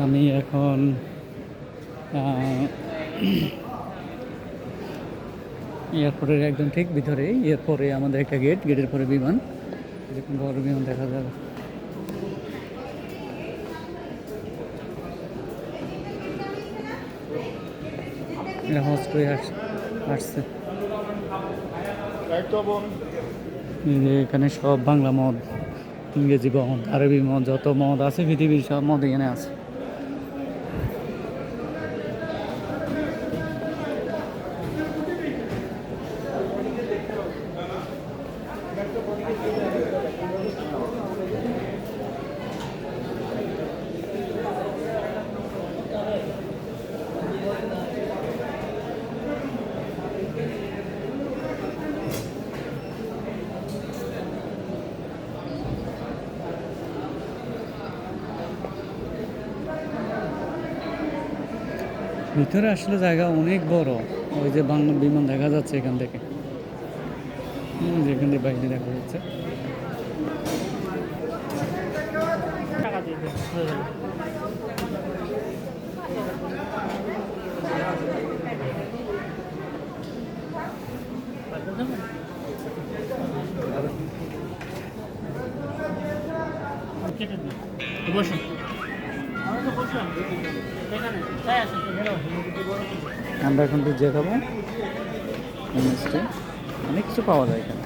আমি এখন এয়ারপোর্টের একদম ঠিক ভিতরে। এরপরে আমাদের একটা গেটের পরে বিমান, এরকম বড় বিমান দেখা যাবে। এটা হোস্ট হয়ে আসছে। এই যে এখানে সব বাংলা মদ, ইংরেজি মদ, আরবি মদ, যত মদ আছে পৃথিবীর সব মদ এখানে আছে। ভিতরে আসলে জায়গা অনেক বড়। ওই যে বাংলা বিমান দেখা যাচ্ছে এখান থেকে, যেখান থেকে বাইরে দেখা যাচ্ছে। আমরা এখন পিজ্জা খাবো। অনেক কিছু পাওয়া যায় এখানে।